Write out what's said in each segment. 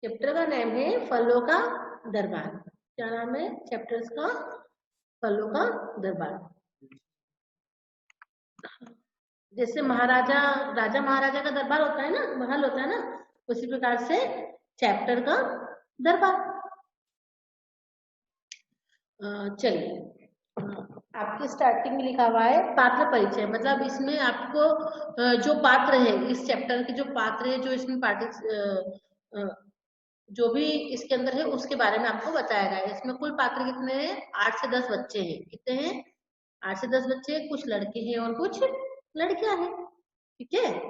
Chapter का नाम है फलों का दरबार। क्या नाम है चैप्टर्स का? फलों का दरबार। जैसे महाराजा राजा महाराजा का दरबार होता है ना, महल होता है ना, उसी प्रकार से चैप्टर का दरबार। चलिए, आपके स्टार्टिंग में लिखा हुआ है पात्र परिचय। मतलब इसमें आपको जो पात्र है इस चैप्टर के, जो पात्र है, जो इसमें जो भी इसके अंदर है उसके बारे में आपको बताया गया है। इसमें कुल पात्र कितने हैं? 8 से 10 बच्चे हैं। कितने हैं? 8 से 10 बच्चे। कुछ लड़के हैं और कुछ लड़कियां हैं। ठीक है।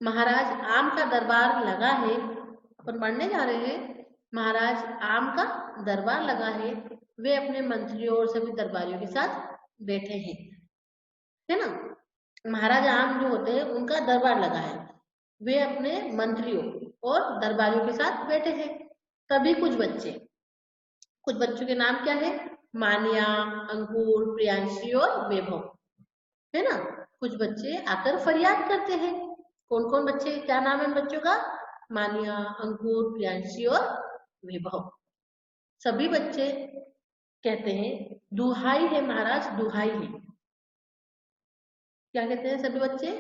महाराज आम का दरबार लगा है। अपन पढ़ने जा रहे हैं। महाराज आम का दरबार लगा है, वे अपने मंत्रियों और सभी दरबारियों के साथ बैठे हैं। है ना। महाराज आम जो होते हैं उनका दरबार लगा है, वे अपने मंत्रियों और दरबारियों के साथ बैठे हैं। तभी कुछ बच्चों के नाम क्या है? मानिया, अंकुर, प्रियांशी और वैभव। है ना। कुछ बच्चे आकर फरियाद करते हैं। कौन कौन बच्चे? क्या नाम है इन बच्चों का? मानिया, अंकुर, प्रियांशी और वैभव। सभी बच्चे कहते हैं दुहाई है महाराज, दुहाई है। क्या कहते हैं सभी बच्चे?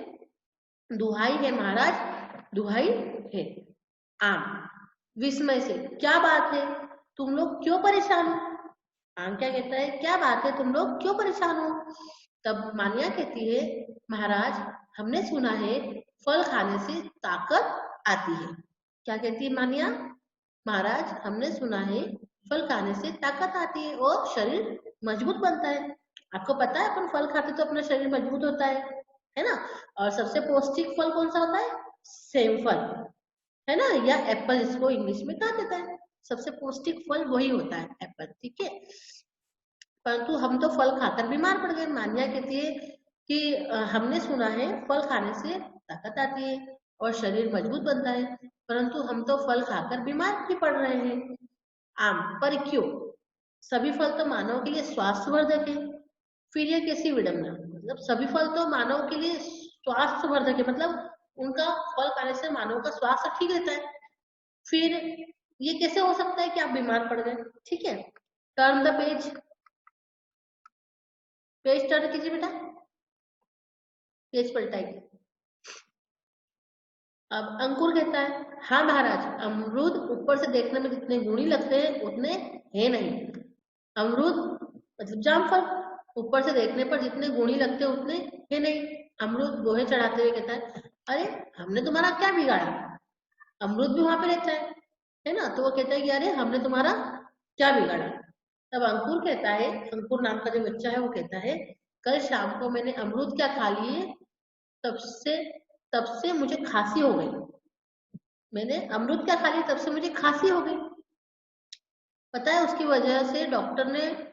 दुहाई है महाराज, दुहाई है। आम विस्मय से, क्या बात है, तुम लोग क्यों परेशान हो? आम क्या कहता है? क्या बात है, तुम लोग क्यों परेशान हो? तब मानिया कहती है, महाराज हमने सुना है फल खाने से ताकत आती है। क्या कहती है मानिया? महाराज हमने सुना है फल खाने से ताकत आती है और शरीर मजबूत बनता है। आपको पता है अपन फल खाते तो अपना शरीर मजबूत होता है ना। और सबसे पौष्टिक फल कौन सा होता है? सेम फल, है ना, या एप्पल इसको इंग्लिश में कहा जाता है। सबसे पौष्टिक फल वही होता है, एप्पल। ठीक है। परंतु हम तो फल खाकर बीमार पड़ गए। मान्या कहती है कि हमने सुना है फल खाने से ताकत आती है और शरीर मजबूत बनता है, परंतु हम तो फल खाकर बीमार भी पड़ रहे हैं। आम पर क्यों? सभी फल तो मानव के लिए स्वास्थ्यवर्धक है। फिर ये कैसी विडंबना? मतलब सभी फल तो मानव के लिए स्वास्थ्यवर्धक है, मतलब उनका फल खाने से मानव का स्वास्थ्य ठीक रहता है। फिर ये कैसे हो सकता है कि आप बीमार पड़ गए? ठीक है। Turn the page. Page turn कीजिए बेटा, पेज पलटाइए। अब अंकुर कहता है, हाँ महाराज, अमरूद ऊपर से देखने में जितने गुणी लगते हैं उतने हैं नहीं। अमरूद मतलब जामफल, ऊपर से देखने पर जितने गुणी लगते हैं उतने हैं नहीं। अमरूद गोहे चढ़ाते हुए कहता है, अरे हमने तुम्हारा क्या बिगाड़ा? अमरूद भी वहां पे रहता है ना। तो वो कहता है कि अरे हमने तुम्हारा क्या बिगाड़ा? तब अंकुर कहता है, अंकुर नाम का जो बच्चा है वो कहता है, कल शाम को मैंने अमरूद क्या खा लिए, तब से तब से मुझे खांसी हो गई। मैंने अमरूद क्या खा लिया, तब से मुझे खांसी हो गई। पता है उसकी वजह से डॉक्टर ने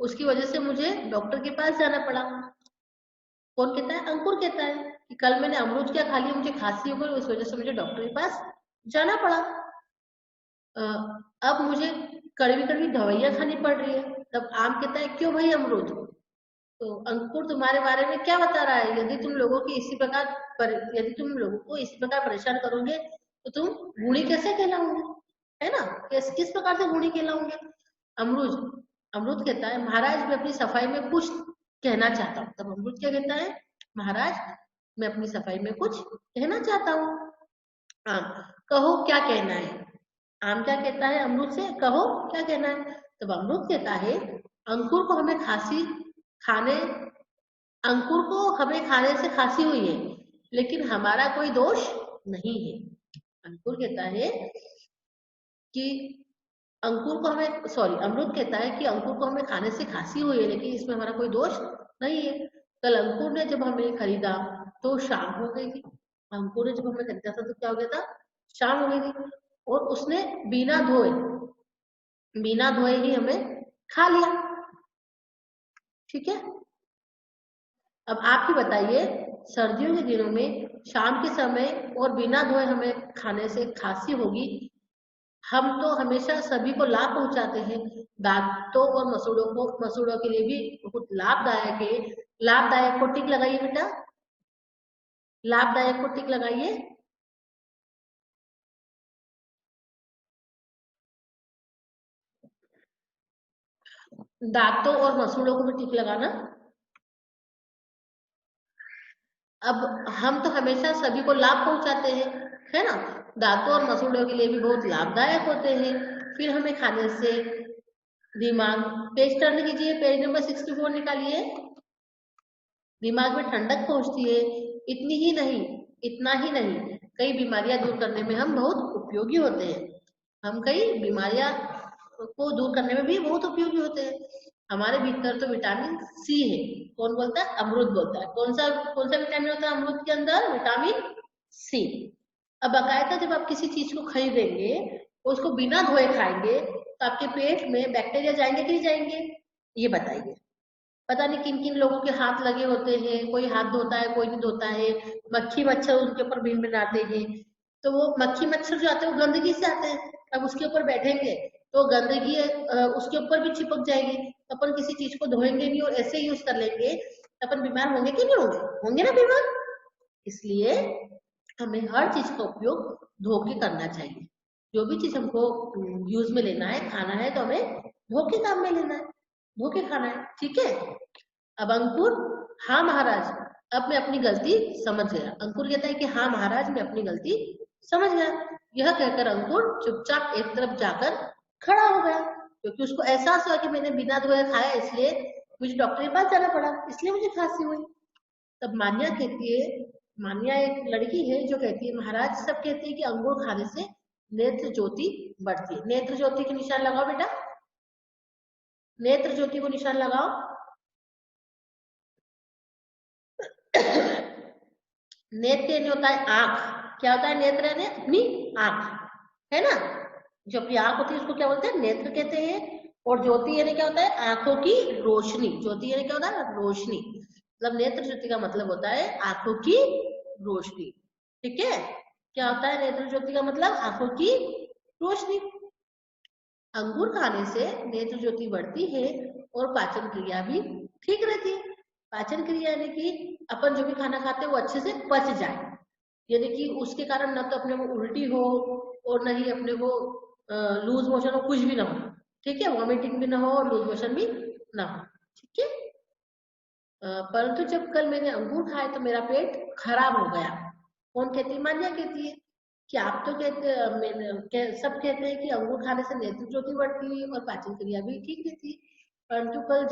उसकी वजह से मुझे डॉक्टर के पास जाना पड़ा। कौन कहता है? अंकुर कहता है कि कल मैंने अमरूद क्या खा लिया, मुझे खांसी हो गई, उस वजह से मुझे डॉक्टर के पास जाना पड़ा। अब मुझे कड़वी कड़वी दवाइयां खानी पड़ रही है। तब आम कहता है, क्यों भाई अमरूद? तो अंकुर तुम्हारे बारे में क्या बता रहा है? यदि तुम लोगों की इसी प्रकार यदि तुम लोगों को इसी प्रकार परेशान करोगे तो तुम गुणी कैसे कहलाओगे? है ना। किस प्रकार से गुणी कहलाओगे? अमरूद अमरूद कहता है, महाराज मैं अपनी सफाई में कुछ कहना चाहता हूँ। तब अमरूद क्या कहता है? महाराज मैं अपनी सफाई में कुछ कहना चाहता हूँ। आम, कहो क्या कहना है? आम क्या कहता है अमरूद से? कहो क्या कहना है? तब अमरूद कहता है, अंकुर को हमें खांसी खाने अंकुर को हमें खाने से खांसी हुई है, लेकिन हमारा कोई दोष नहीं है। अंकुर कहता है कि अमरूद कहता है कि अंकुर को हमें खाने से खांसी हुई है, लेकिन इसमें हमारा कोई दोष नहीं है। कल अंकुर ने जब हमें खरीदा तो शाम हो गई थी। अंकुर ने जब हमें खरीदा था तो क्या हो गया था? शाम हो गई थी। और उसने बिना धोए ही हमें खा लिया। ठीक है। अब आप ही बताइए, सर्दियों के दिनों में शाम के समय और बिना धोए हमें खाने से खांसी होगी। हम तो हमेशा सभी को लाभ पहुंचाते हैं। दांतों और मसूड़ों के लिए भी बहुत लाभदायक है। लाभदायक को टिक लगाइए बेटा। लाभदायक को टिक लगाइए। दांतों और मसूड़ों को भी टिक लगाना। अब हम तो हमेशा सभी को लाभ पहुंचाते हैं, है ना। दांतों और मसूड़ों के लिए भी बहुत लाभदायक होते हैं। फिर हमें खाने से दिमाग, पेज टर्न कीजिए, पेज नंबर 64 निकालिए। दिमाग में ठंडक पहुंचती है। इतनी ही नहीं, इतना ही नहीं, कई बीमारियां दूर करने में हम बहुत उपयोगी होते हैं। हम कई बीमारियां को दूर करने में भी बहुत उपयोगी होते हैं। हमारे भीतर तो विटामिन सी है। कौन बोलता है? अमृत बोलता है। कौन सा विटामिन होता है अमृत के अंदर? Vitamin C. अब बाकायदा जब आप किसी चीज को खरीदेंगे, उसको बिना धोए खाएंगे, तो आपके पेट में बैक्टीरिया जाएंगे कि नहीं जाएंगे? ये बताइए। पता नहीं किन किन लोगों के हाथ लगे होते हैं, कोई हाथ धोता है, कोई नहीं धोता है। मक्खी मच्छर उनके ऊपर भिन भिन आते हैं, तो वो मक्खी मच्छर जो आते हैं वो गंदगी से आते हैं। अब उसके ऊपर बैठेंगे तो गंदगी उसके ऊपर भी चिपक जाएगी। अपन किसी चीज को धोएंगे नहीं और ऐसे यूज कर लेंगे, तो अपन बीमार होंगे कि नहीं होंगे? होंगे ना बीमार। इसलिए हमें हर चीज का उपयोग धो के करना चाहिए। जो भी चीज हमको यूज में लेना है, खाना है, तो हमें धो के काम में लेना है, धो के खाना है। ठीक है। अब अंकुर, हाँ महाराज, अब मैं अपनी गलती समझ गया। अंकुर कहता है कि हाँ महाराज, मैं अपनी गलती समझ गया। यह कहकर अंकुर चुपचाप एक तरफ जाकर खड़ा हो गया, क्योंकि उसको एहसास हुआ कि मैंने बिना धोए खाया, इसलिए मुझे डॉक्टर के पास जाना पड़ा, इसलिए मुझे खांसी हुई। तब मान्या कहती है, मान्या एक लड़की है जो कहती है, महाराज सब कहते हैं कि अंगूर खाने से नेत्र ज्योति बढ़ती है। नेत्र ज्योति के निशान लगाओ बेटा, नेत्र ज्योति को निशान लगाओ। नेत्र यानी होता है आंख। क्या होता है नेत्र? यानी अपनी आंख, है ना। जो अपनी आंख होती है उसको क्या बोलते हैं? नेत्र कहते हैं। और ज्योति यानी क्या होता है? आंखों की रोशनी। ज्योति यानी क्या होता है? रोशनी। मतलब नेत्र ज्योति का मतलब होता है आंखों की रोशनी। ठीक है। क्या होता है नेत्र ज्योति का मतलब? आंखों की रोशनी। अंगूर खाने से नेत्र ज्योति बढ़ती है और पाचन क्रिया भी ठीक रहती है। पाचन क्रिया यानी कि अपन जो भी खाना खाते हैं वो अच्छे से पच जाए, यानी कि उसके कारण न तो अपने को उल्टी हो और न ही अपने को लूज मोशन हो, कुछ भी ना हो। ठीक है। वॉमिटिंग भी ना हो और लूज मोशन भी ना हो। ठीक है। परंतु जब कल मैंने अंगूर खाए तो मेरा पेट खराब हो गया। कौन कहती है? मान्या कहती है कि आप तो सब कहते हैं कि अंगूर खाने से नेत्र ज्योति बढ़ती है और पाचन क्रिया भी ठीक रहती है, परंतु कल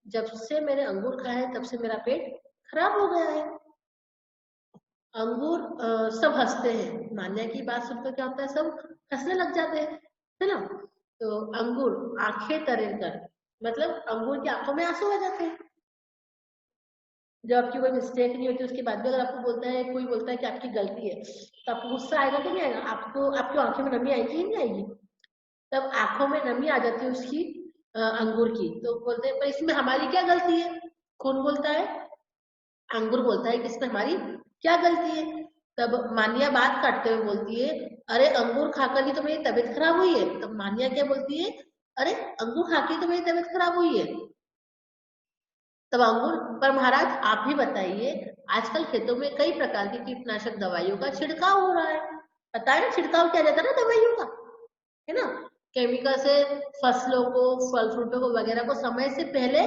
जब से मैंने अंगूर खाया है तब से मेरा पेट खराब हो गया है। अंगूर सब हंसते हैं। मान्या की बात सुनकर क्या होता है? सब हंसने लग जाते हैं, है ना। तो अंगूर आंखें तरे कर, मतलब अंगूर की आंखों में आंसू आ जाते हैं। जब आपकी कोई मिस्टेक नहीं होती उसके बाद भी अगर आपको बोलता है, कोई बोलता है कि आपकी गलती है, तो आपको गुस्सा आएगा कि नहीं आएगा? आपको आपकी आंखें में नमी आएगी कि नहीं आएगी? तब आंखों में नमी आ जाती है उसकी, अंगूर की। तो बोलते हैं पर इसमें हमारी क्या गलती है? कौन बोलता है? अंगूर बोलता है कि इसमें हमारी क्या गलती है? तब मान्या बात काटते हुए बोलती है, अरे अंगूर खाकर ही तो मेरी तबीयत खराब हुई है। तब मान्या क्या बोलती है? अरे अंगूर खा के तो मेरी तबीयत खराब हुई है। तब अंगूर, पर महाराज आप ही बताइए, आजकल खेतों में कई प्रकार की कीटनाशक दवाइयों का छिड़काव हो रहा है। पता है ना छिड़काव क्या जाता है ना दवाइयों का, है ना। केमिकल से फसलों को, फल फ्रूटों को वगैरह को समय से पहले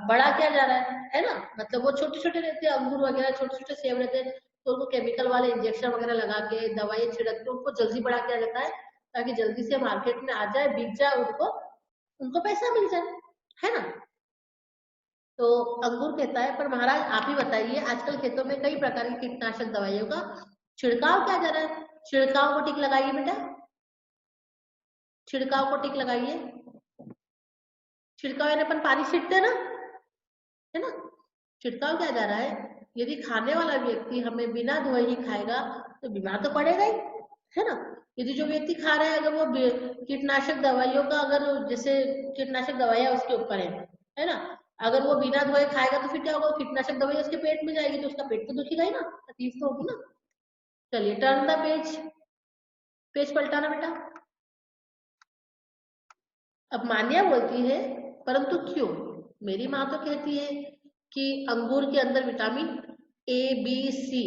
बड़ा किया जा रहा है ना। मतलब वो छोटे छोटे रहते हैं अंगूर वगैरह, छोटे छोटे सेब रहते हैं, तो उनको केमिकल वाले इंजेक्शन वगैरह लगा के, दवाई छिड़क के उनको जल्दी बड़ा किया जाता है, ताकि जल्दी से मार्केट में आ जाए, बिक जाए, उनको उनको पैसा मिल जाए, है ना। तो अंगूर कहता है, पर महाराज आप ही बताइए, आजकल खेतों में कई प्रकार की कीटनाशक दवाइयों का छिड़काव किया जा रहा है। छिड़काव को टिक लगाइए बेटा, छिड़काव को टिक लगाइए। छिड़काव यानी अपन पानी छींटते हैं ना, है ना। छिड़काव क्या जा रहा है? यदि खाने वाला व्यक्ति हमें बिना धोए ही खाएगा तो बीमार तो पड़ेगा ही, है ना। यदि जो व्यक्ति खा रहा है, अगर वो कीटनाशक दवाइयों का, अगर जैसे कीटनाशक दवाइयां उसके ऊपर है ना, अगर वो बिना धोए खाएगा तो फिर क्या होगा? कीटनाशक दवाई उसके पेट में जाएगी तो उसका पेट तो दुखेगा ही ना, तकलीफ तो होगी ना। चलिए टर्न द पेज, पेज पलटाना बेटा। अब मान्या बोलती है, परंतु क्यों? मेरी माँ तो कहती है कि अंगूर के अंदर विटामिन ए बी सी,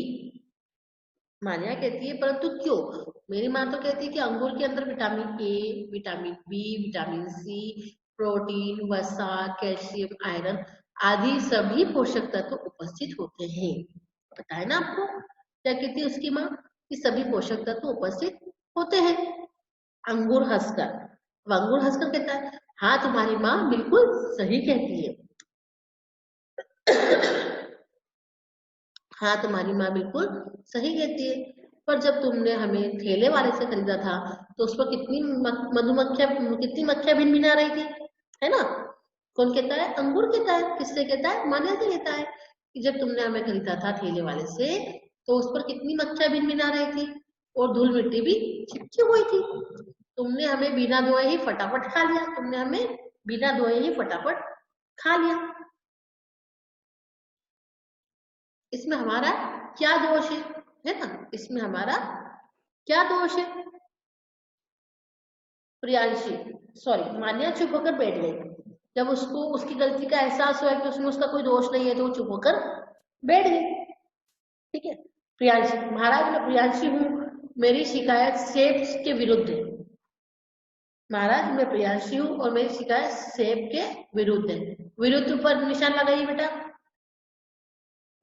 मान्या कहती है, परंतु क्यों? मेरी माँ तो कहती है कि अंगूर के अंदर vitamin A, vitamin B, vitamin C, protein, वसा, कैल्शियम, आयरन आदि सभी पोषक तत्व उपस्थित होते हैं। पता है ना आपको? क्या कहती है उसकी माँ? कि सभी पोषक तत्व उपस्थित होते हैं अंगूर हंसकर। अब अंगूर हंसकर कहता है हाँ तुम्हारी माँ बिल्कुल सही कहती है। हाँ तुम्हारी माँ बिल्कुल सही कहती है। पर जब तुमने हमें ठेले वाले से खरीदा था तो उस पर कितनी मधुमक्खियां, कितनी मक्खियां भिनभिना रही थी, है ना? कौन कहता है? अंगूर कहता है। किससे कहता है? मान्या से कहता है कि जब तुमने हमें खरीदा था ठेले वाले से तो उस पर कितनी मक्खियां भिनभिना रही थी और धूल मिट्टी भी चिपकी हुई थी। तुमने हमें बिना धोए ही फटाफट खा लिया, तुमने हमें बिना धोए ही फटाफट खा लिया। इसमें हमारा क्या दोष है ना? इसमें हमारा क्या दोष है? प्रियांशी, सॉरी, मान्या चुप होकर बैठ गई। जब उसको उसकी गलती का एहसास हुआ कि उसमें उसका कोई दोष नहीं है तो वो चुप होकर बैठ गई। ठीक है। प्रियांशी, महाराज मैं प्रियांशी हूँ, मेरी शिकायत सेब के विरुद्ध है। महाराज मैं प्रियांशी हूँ और मेरी शिकायत सेब के विरुद्ध है। विरुद्ध पर निशान लगाइए बेटा,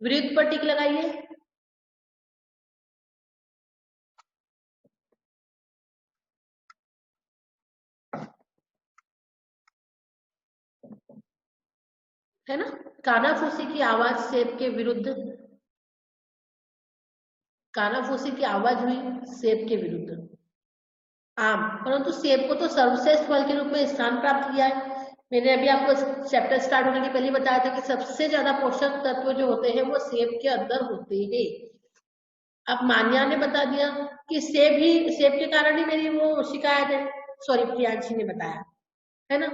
विरुद्ध पर टिक लगाइए। है ना? कानाफूसी की आवाज सेब के विरुद्ध, कानाफूसी की आवाज हुई सेब के विरुद्ध। आम, परंतु सेब को तो सर्वश्रेष्ठ फल के रूप में स्थान प्राप्त किया है। मैंने अभी आपको चैप्टर स्टार्ट होने के पहले बताया था कि सबसे ज्यादा पोषक तत्व जो होते हैं वो सेब के अंदर होते हैं। अब मान्या ने बता दिया कि सेब के कारण ही मेरी वो शिकायत है, सॉरी प्रियांशी ने बताया, है ना?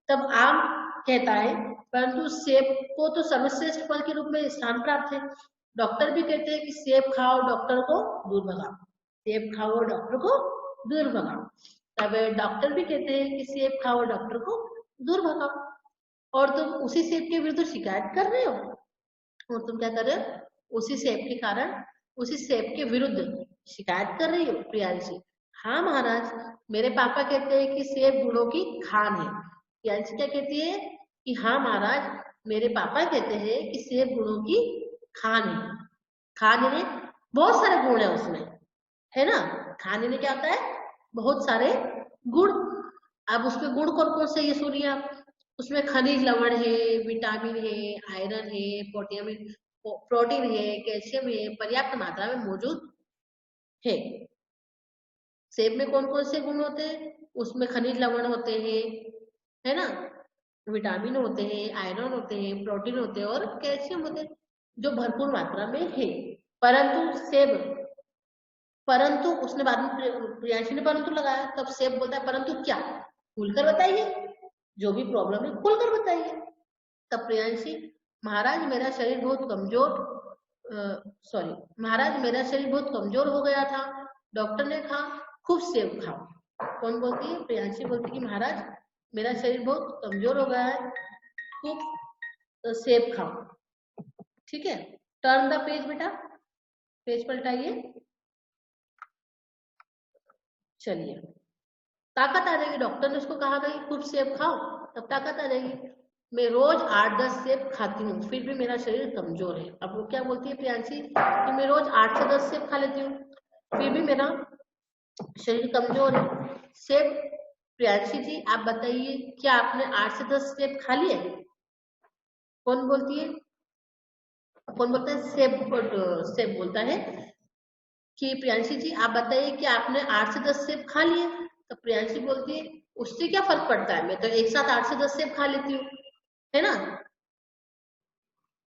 तब आम कहता है परंतु सेब को तो सर्वश्रेष्ठ फल के रूप में स्थान प्राप्त है। डॉक्टर भी कहते हैं कि सेब खाओ डॉक्टर को दूर भगाओ, सेब खाओ डॉक्टर को दूर भगाओ। तब डॉक्टर भी कहते हैं कि सेब खाओ डॉक्टर को दूर भगाओ, और तुम उसी सेब के विरुद्ध शिकायत कर रहे हो। और तुम क्या कर रहे हो? उसी सेब के कारण, उसी सेब के विरुद्ध शिकायत कर रही हो प्रियांशी। हाँ महाराज, मेरे पापा कहते हैं कि सेब गुणों की खान है। प्रियांशी क्या कहती है? कि हाँ महाराज, मेरे पापा कहते हैं कि सेब गुणों की खान है। खान में बहुत सारे गुण है उसमें, है ना? खाने में क्या होता है? बहुत सारे गुण। अब उसमें गुण कौन कौन से ये सुनिए आप। उसमें खनिज लवण है, विटामिन है, आयरन है, प्रोटीन है, कैल्शियम है, पर्याप्त मात्रा में मौजूद है। सेब में कौन कौन से गुण होते हैं? उसमें खनिज लवण होते हैं, है ना? विटामिन होते हैं, आयरन होते हैं, प्रोटीन होते हैं और कैल्शियम होते हैं, जो भरपूर मात्रा में है। परंतु सेब, परंतु उसने बाद में प्रियांशी ने परंतु लगाया, तब सेब बोलता है परंतु क्या? खुलकर बताइए, जो भी प्रॉब्लम है खुलकर बताइए। तब प्रियांशी, महाराज मेरा शरीर बहुत कमजोर, सॉरी महाराज मेरा शरीर बहुत कमजोर हो गया था, डॉक्टर ने कहा खूब सेब खाओ। कौन बोलती है? प्रियांशी बोलती है महाराज मेरा शरीर बहुत कमजोर हो गया है, खूब सेब खाओ। ठीक है, टर्न द पेज बेटा, पेज पलटाइए। चलिए, ताकत आ जाएगी। डॉक्टर ने उसको कहा था कि खूब सेब खाओ, तब ताकत आ जाएगी। मैं रोज 8-10 सेब खाती हूँ फिर भी मेरा शरीर कमजोर है। अब वो क्या बोलती है प्रियांशी? कि मैं रोज 8 से 10 सेब खा लेती हूँ फिर भी मेरा शरीर कमजोर है। सेब, प्रियांशी जी आप बताइए क्या आपने 8 से 10 सेब खा लिए? कौन बोलती है? कौन बोलता है? सेब बोलता है कि प्रियांशी जी आप बताइए कि आपने 8 से 10 सेब खा लिए? तो प्रियांशी बोलती है उससे क्या फर्क पड़ता है, मैं तो एक साथ 8 से 10 सेब खा लेती हूँ, है ना?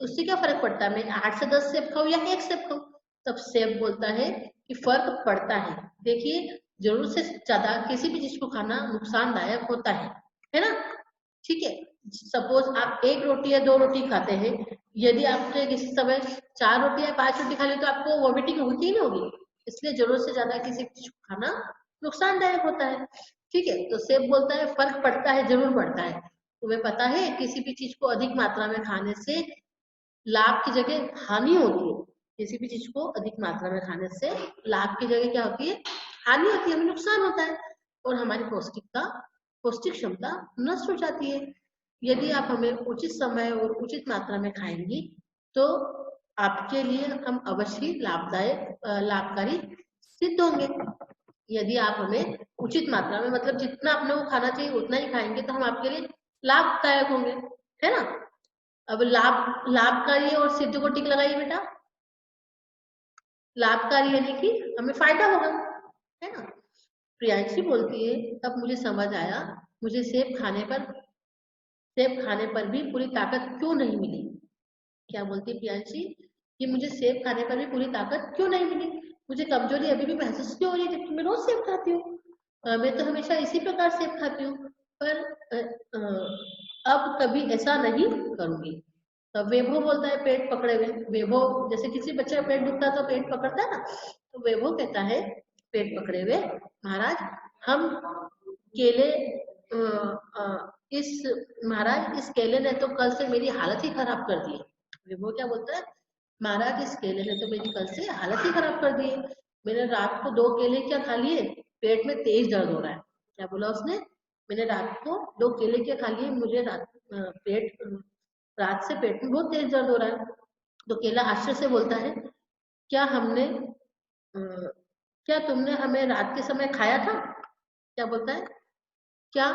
उससे क्या फर्क पड़ता है, मैं 8 से 10 सेब खाऊं या एक सेब खाऊं? तब सेब बोलता है कि फर्क पड़ता है। देखिए, जरूरत से ज्यादा किसी भी चीज को खाना नुकसानदायक होता है ना? ठीक है, सपोज आप एक रोटी या 2 रोटी खाते हैं, यदि आपने किसी समय 4 रोटी या 5 रोटी खा ली तो आपको वॉमिटिंग होगी ही नहीं होगी। इसलिए जरूरत से ज्यादा किसी चीज को खाना नुकसानदायक होता है। ठीक है, तो सेब बोलता है फर्क पड़ता है, जरूर पड़ता है। तुम्हें पता है किसी भी चीज को अधिक मात्रा में खाने से लाभ की जगह हानि होती है। किसी भी चीज को अधिक मात्रा में खाने से लाभ की जगह क्या होती है, हानि होती है, हमें नुकसान होता है और हमारी पौष्टिक क्षमता नष्ट हो जाती है। यदि आप हमें उचित समय और उचित मात्रा में खाएंगी तो आपके लिए हम अवश्य ही लाभकारी सिद्ध होंगे। यदि आप हमें उचित मात्रा में, मतलब जितना अपने को खाना चाहिए उतना ही खाएंगे तो हम आपके लिए लाभदायक होंगे, है ना। अब लाभकारी और सिद्ध को टिक लगाइए बेटा। लाभकारी यानी कि हमें फायदा होगा, है ना। प्रियांशी बोलती है, अब मुझे समझ आया, मुझे सेब खाने पर भी पूरी ताकत क्यों नहीं मिली। क्या बोलती है प्रियांशी कि मुझे सेब खाने पर भी पूरी ताकत क्यों नहीं मिली, मुझे कमजोरी अभी भी महसूस क्यों हो रही है जबकि मैं रोज सेब खाती हूँ। मैं तो हमेशा इसी प्रकार सेब खाती हूँ, पर अब कभी ऐसा नहीं करूंगी। तो वैभव बोलता है पेट पकड़े हुए, वैभव जैसे किसी बच्चे का पेट दुखता है तो पेट पकड़ता है ना, तो वैभव कहता है पेट पकड़े हुए महाराज हम केले इस महाराज इस केले ने तो कल से मेरी हालत ही खराब कर दी है। वो क्या बोलता है, महाराज इस केले ने तो मेरी कल से हालत ही खराब कर दी है। मैंने रात को 2 केले क्या खा लिए, पेट में तेज दर्द हो रहा है। क्या बोला उसने, मैंने रात को 2 केले क्या खा लिए, मुझे रात से पेट में बहुत तेज दर्द हो रहा है। तो केला आश्चर्य से बोलता है, क्या हमने क्या तुमने हमें रात के समय खाया था। क्या बोलता है, क्या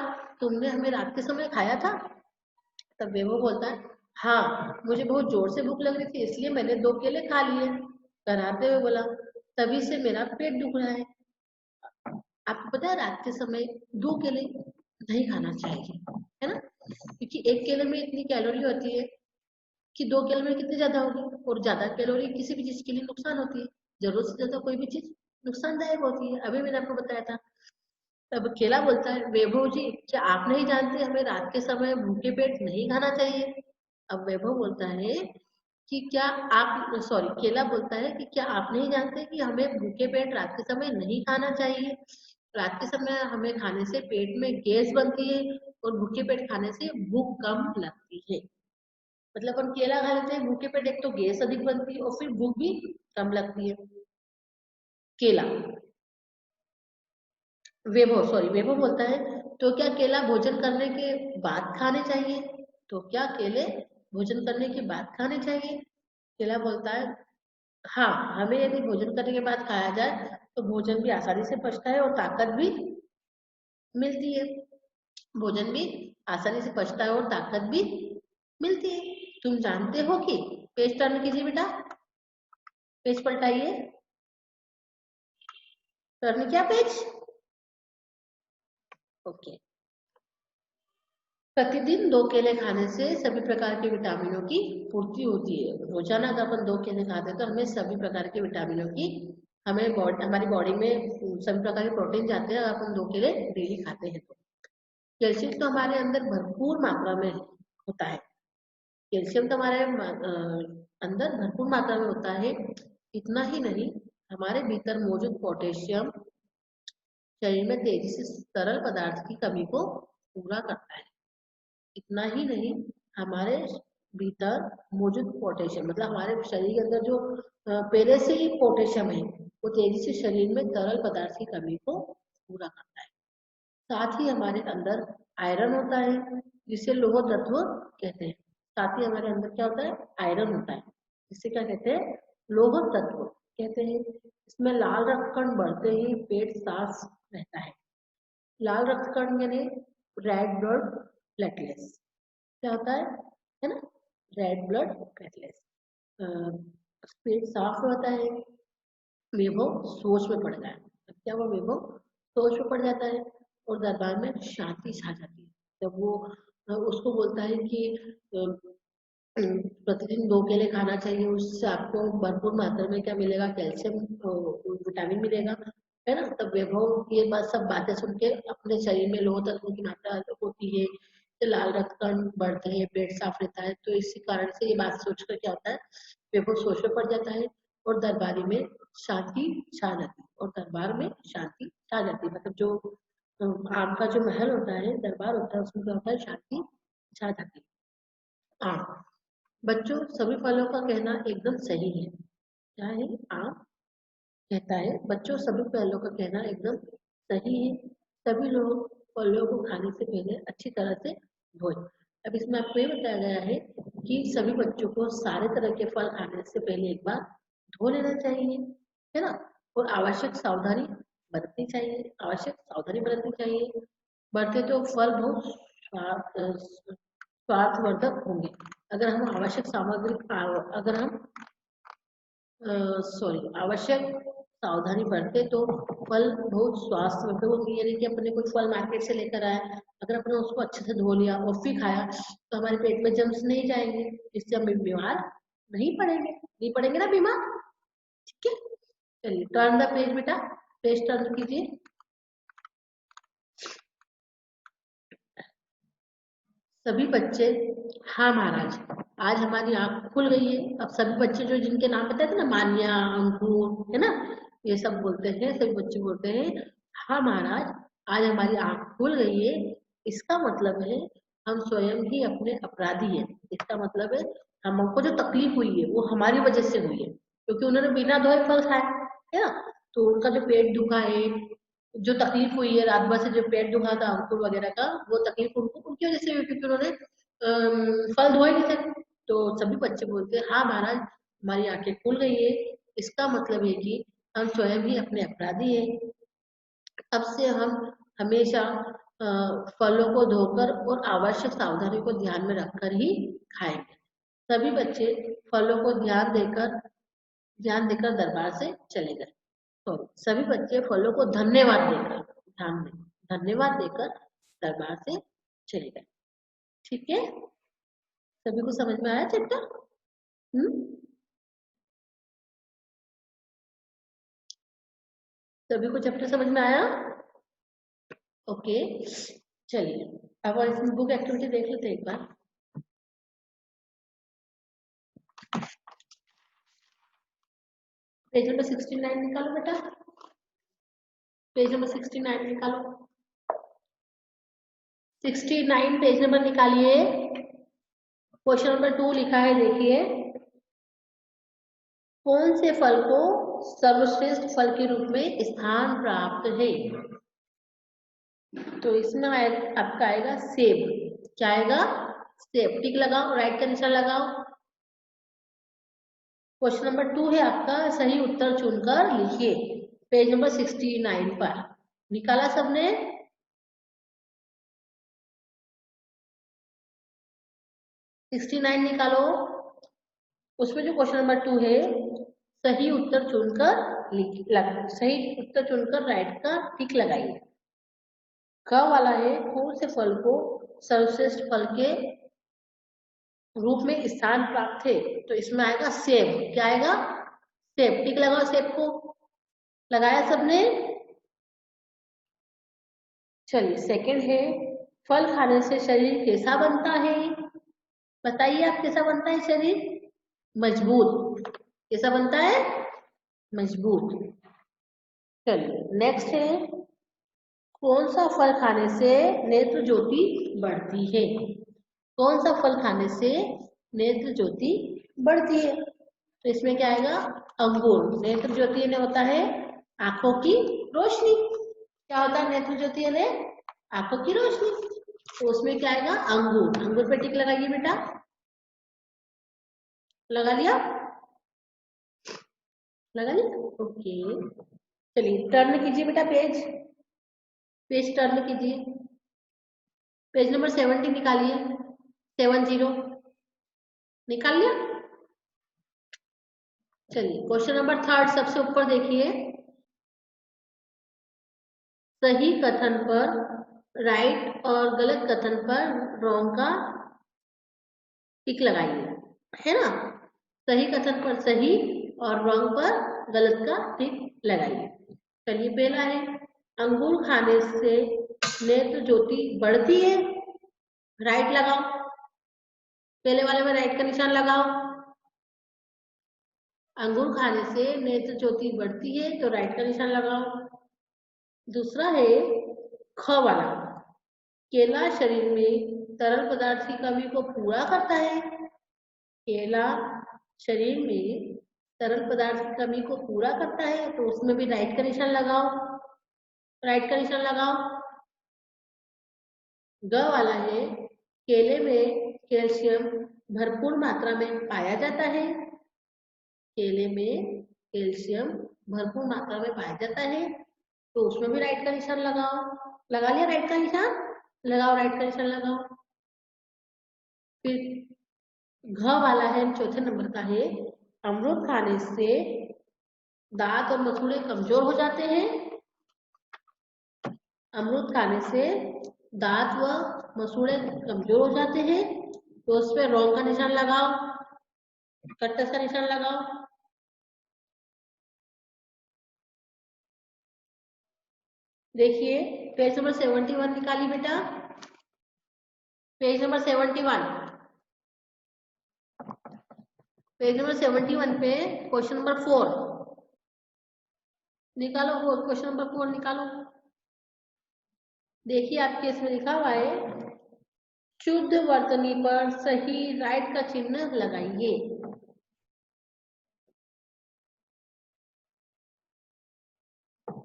तुमने हमें रात के समय खाया था। तब वो बोलता है, हाँ मुझे बहुत जोर से भूख लग रही थी इसलिए मैंने 2 केले खा लिए। कराते हुए बोला, तभी से मेरा पेट दुख रहा है। आपको पता है रात के समय 2 केले नहीं खाना चाहिए, है ना, क्योंकि 1 केले में इतनी कैलोरी होती है कि 2 केले में कितनी ज्यादा होगी, और ज्यादा कैलोरी किसी भी चीज के लिए नुकसान होती है। जरूरत से ज्यादा कोई भी चीज नुकसानदायक होती है, अभी मैंने आपको बताया था। तब केला बोलता है, वैभव जी क्या आप नहीं जानते हमें रात के समय भूखे पेट नहीं खाना चाहिए। अब वैभव बोलता है कि क्या आप सॉरी केला बोलता है कि क्या आप नहीं जानते कि हमें भूखे पेट रात के समय नहीं खाना चाहिए। रात के समय हमें खाने से पेट में गैस बनती है और भूखे पेट खाने से भूख कम लगती है। मतलब हम केला खा लेते हैं भूखे पेट, एक तो गैस अधिक बनती है और फिर भूख भी कम लगती है। केला वैभव बोलता है, तो क्या केला भोजन करने के बाद खाने चाहिए। तो क्या केले भोजन करने के बाद खाने चाहिए। केला बोलता है, हाँ हमें यदि भोजन करने के बाद खाया जाए तो भोजन भी आसानी से पचता है और ताकत भी मिलती है। भोजन भी आसानी से पचता है और ताकत भी मिलती है। तुम जानते हो कि, पेज टर्न कीजिए बेटा, पेज पलटाइए, टर्न किया पेज, ओके। प्रतिदिन 2 केले खाने से सभी प्रकार के विटामिनों की पूर्ति होती है। रोजाना अगर अपन 2 केले खाते हैं तो हमें सभी प्रकार के विटामिनों की हमारी बॉडी में सभी प्रकार के प्रोटीन जाते हैं अगर अपन 2 केले डेली खाते हैं तो। कैल्शियम तो हमारे अंदर भरपूर मात्रा में होता है। कैल्शियम तो हमारे अंदर भरपूर मात्रा में होता है। इतना ही नहीं, हमारे भीतर मौजूद पोटेशियम शरीर में तेजी से तरल पदार्थ की कमी को पूरा करता है। इतना ही नहीं, हमारे भीतर मौजूद पोटेशियम, मतलब हमारे शरीर के अंदर जो पहले से ही पोटेशियम है वो तेजी से शरीर में तरल पदार्थ की कमी को पूरा करता है। साथ ही हमारे अंदर आयरन होता है जिसे लौह तत्व कहते हैं। साथ ही हमारे अंदर क्या होता है, आयरन होता है जिसे क्या कहते हैं, लौह तत्व कहते हैं। इसमें लाल रक्त कण बढ़ते ही पेट साफ रहता है। लाल रक्त कण यानी रेड ब्लड प्लेटलेट्स क्या होता है ना, रेड ब्लड प्लेटलेट्स। पेट साफ रहता है। वैभव सोच में पड़ जाए, क्या वो वैभव सोच में पड़ जाता है और दरबार में शांति छा जाती है। जब वो उसको बोलता है कि प्रतिदिन 2 केले खाना चाहिए, उससे आपको भरपूर मात्रा में क्या मिलेगा, कैल्शियम विटामिन मिलेगा, है ना। तब वैभव ये बात सब बातें सुन के अपने शरीर में लोह तत्वों की मात्रा होती है तो लाल रक्त कण बढ़ते हैं, पेट साफ रहता है, तो इसी कारण से ये बात सोचकर क्या होता है, वैभव सोच में पड़ जाता है और दरबारी में शांति छा जाती है। और दरबार में शांति छा जाती है, मतलब जो आम का जो महल होता है, दरबार होता है, उसमें क्या होता है, शांति छा जाती है। हाँ, बच्चों सभी फलों का कहना एकदम सही है। क्या है? आम कहता है बच्चों सभी फलों का कहना एकदम सही है। सभी लोग फलों को खाने से पहले अच्छी तरह से धोएं। अब इसमें आपको ये बताया गया है कि सभी बच्चों को सारे तरह के फल खाने से पहले एक बार धो लेना चाहिए, है ना? और आवश्यक सावधानी बरतनी चाहिए, आवश्यक सावधानी बरतनी चाहिए। बरते तो फल बहुत स्वास्थ्यवर्धक होंगे। अगर हम आवश्यक सामग्री अगर हम आवश्यक सावधानी बरते तो फल बहुत स्वास्थ्यवर्धक होंगे। यानी कि अपने कोई फल मार्केट से लेकर आए, अगर अपने उसको अच्छे से धो लिया और फिर खाया तो हमारे पेट में जम्स नहीं जाएंगे, इससे हम बीमार नहीं पड़ेंगे ना बीमार। ठीक है, चलिए टर्न द पेज बेटा, पेज टर्न कीजिए। सभी बच्चे, हाँ महाराज, आज हमारी आंख खुल गई है। अब सभी बच्चे जो जिनके नाम बताए थे ना, मान्या, अंकुर, है ना, ये सब बोलते हैं, सभी बच्चे बोलते हैं हाँ महाराज, आज हमारी आंख खुल गई है। इसका मतलब है हम स्वयं ही अपने अपराधी हैं। इसका मतलब है हमको जो तकलीफ हुई है वो हमारी वजह से हुई है, क्योंकि उन्होंने बिना धोए फल खाए, है ना। तो उनका जो पेट दुखा है, जो तकलीफ हुई है रात भर से, जो पेट दुखा था अंकुर वगैरह का, वो तकलीफ उनको उनकी वजह से हुई, क्योंकि उन्होंने फल धोए नहीं थे। तो सभी बच्चे बोलते हैं हाँ महाराज, हमारी आंखें खुल गई है। इसका मतलब है कि हम स्वयं ही अपने अपराधी हैं। अब से हम हमेशा फलों को धोकर और आवश्यक सावधानी को ध्यान में रखकर ही खाएंगे। सभी बच्चे फलों को ध्यान देकर दरबार से चले गए। सॉरी, सभी बच्चे फलों को धन्यवाद देकर दरबार से चले गए। ठीक है, सभी को समझ में आया चैप्टर? सभी को चैप्टर समझ में आया? ओके, चलिए अब इसमें बुक एक्टिविटी देख लेते हैं एक बार। पेज नंबर 69 निकालो बेटा, पेज नंबर 69 निकालो, 69 पेज नंबर निकालिए। क्वेश्चन नंबर 2 लिखा है, देखिए, कौन से फल को सर्वश्रेष्ठ फल के रूप में स्थान प्राप्त है? तो इसमें आपका आएगा सेब। क्या आएगा? सेब। टिक लगाओ, राइट का निशान लगाओ। क्वेश्चन नंबर 2 है आपका, सही उत्तर चुनकर लिखिए। पेज नंबर 69 पर निकाला सबने? सिक्सटी नाइन निकालो। उसमें जो क्वेश्चन नंबर 2 है, सही उत्तर चुनकर सही उत्तर चुनकर राइट का टिक लगाइए। क वाला है, कौन से फल को सर्वश्रेष्ठ फल के रूप में स्थान प्राप्त है? तो इसमें आएगा सेब। क्या आएगा? सेब। टिक लगाओ, सेब को लगाया सबने? चलिए सेकंड है, फल खाने से शरीर कैसा बनता है? बताइए आप, कैसा बनता है शरीर? मजबूत। कैसा बनता है? मजबूत। चलिए नेक्स्ट है, कौन सा फल खाने से नेत्र ज्योति बढ़ती है? कौन सा फल खाने से नेत्र ज्योति बढ़ती है? तो इसमें क्या आएगा? अंगूर। नेत्र ज्योति यानी होता है आंखों की रोशनी। क्या होता है नेत्र ज्योति यानी? आंखों की रोशनी। तो उसमें क्या आएगा? अंगूर। अंगूर पे टिक लगाइए बेटा। लगा लिया? लगा लिया? ओके, चलिए टर्न कीजिए बेटा, पेज टर्न कीजिए। पेज नंबर 70 निकालिए, 70 निकाल लिया? चलिए क्वेश्चन नंबर 3 सबसे ऊपर देखिए, सही कथन पर राइट और गलत कथन पर रॉन्ग का टिक लगाइए, है ना। सही कथन पर सही और रॉन्ग पर गलत का टिक लगाइए। चलिए पहला है, अंगूर खाने से नेत्र ज्योति बढ़ती है। राइट लगाओ, पहले वाले में राइट का निशान लगाओ। अंगूर खाने से नेत्र ज्योति बढ़ती है, तो राइट का निशान लगाओ। दूसरा है ख वाला, केला शरीर में तरल पदार्थ की कमी को पूरा करता है। केला शरीर में तरल पदार्थ की कमी को पूरा करता है, तो उसमें भी राइट का निशान लगाओ, राइट का निशान लगाओ। ग वाला है, केले में कैल्शियम भरपूर मात्रा में पाया जाता है, केले में कैल्शियम भरपूर मात्रा में पाया जाता है, तो उसमें भी राइट का निशान लगाओ। लगा लिया राइट का निशान, लगाओ राइट का निशान लगाओ। फिर घ वाला है, चौथे नंबर का है, अमरूद खाने से दांत और मसूड़े कमजोर हो जाते हैं, अमरूद खाने से दांत व मसूड़े कमजोर हो जाते हैं, तो उस पर रॉन्ग का निशान लगाओ, कट्टस का निशान लगाओ। देखिए पेज नंबर 71 निकाली बेटा, पेज नंबर 71, पेज नंबर 71 पे क्वेश्चन नंबर 4 निकालो, क्वेश्चन नंबर 4 निकालो। देखिए आपके इसमें लिखा हुआ है, शुद्ध वर्तनी पर सही राइट का चिन्ह लगाइए।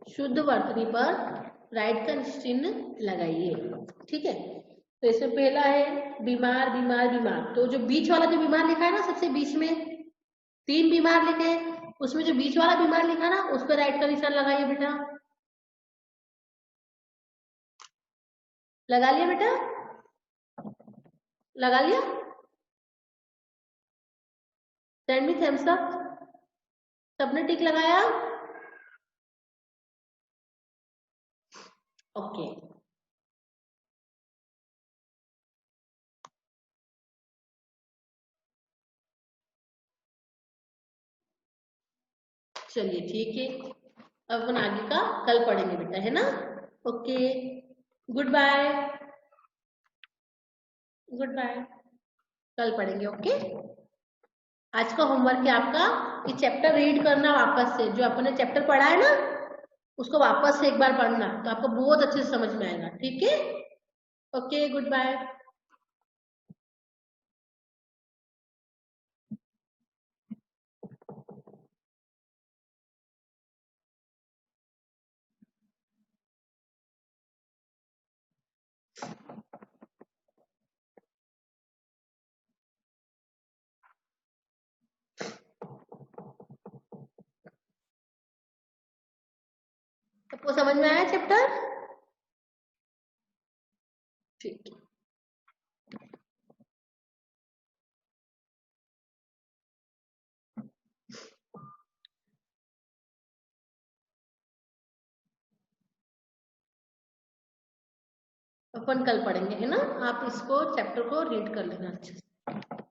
शुद्ध वर्तनी पर राइट का चिन्ह लगाइए, ठीक है। तो इसमें पहला है बीमार बीमार बीमार, तो जो बीच वाला जो बीमार लिखा है ना, सबसे बीच में 3 बीमार लिखे हैं, उसमें जो बीच वाला बीमार लिखा ना, उस पर राइट का निशान लगाइए बेटा। लगा लिया बेटा, लगा लिया। सेंड मी थम्स अप, सबने टिक लगाया, ओके। चलिए ठीक है, अब अपन आगे का कल पढ़ेंगे बेटा, है ना। Okay, goodbye, goodbye, कल पढ़ेंगे, ओके। आज का होमवर्क है आपका कि चैप्टर रीड करना वापस से, जो अपन ने चैप्टर पढ़ा है ना, उसको वापस से एक बार पढ़ना, तो आपको बहुत अच्छे से समझ में आएगा, ठीक है। Okay, goodbye. सबको समझ में आया चैप्टर, ठीक है। अपन कल पढ़ेंगे, है ना। आप इसको चैप्टर को रीड कर लेना अच्छे से।